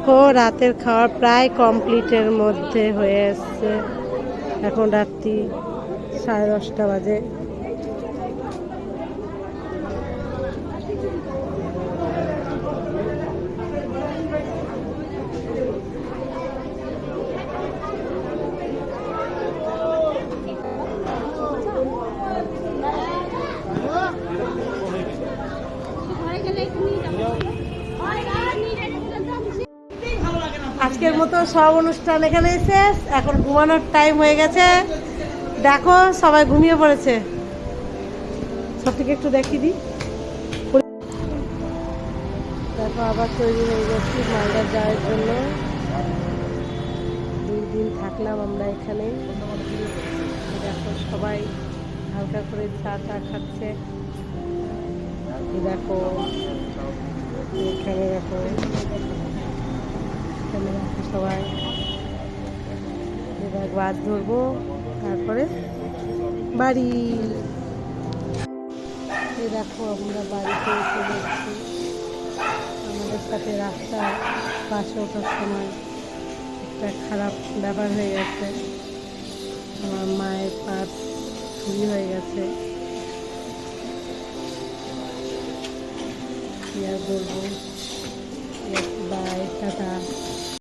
দেখো রাতের খাওয়া প্রায় কমপ্লিটের মধ্যে হয়ে এসছে। এখন রাত্রি 10:30 বাজে। আজকের মতো সব অনুষ্ঠান এখানে শেষ। এখন ঘুমানোর টাইম হয়ে গেছে। দেখো সবাই ঘুমিয়ে পড়েছে। সবটিকে একটু দেখিয়ে দিই। দেখো আবার তৈরি হয়ে গেছি মালদা যাওয়ার জন্য। 2 দিন থাকলাম আমরা এখানে। দেখো সবাই হালকা করে চা খাচ্ছে। দেখো এখানে দেখো সবাই। এবার বাস ধরবো, তারপরে বাড়ি। এই দেখো আমরা বাড়িতে এসে যাচ্ছি। আমাদের সাথে রাস্তার পাশে ওঠার সময় একটা খারাপ ব্যাপার হয়ে গেছে। আমার মায়ের পার্স চুরি হয়ে গেছে। কি আর বলবো, বাই, টাটা।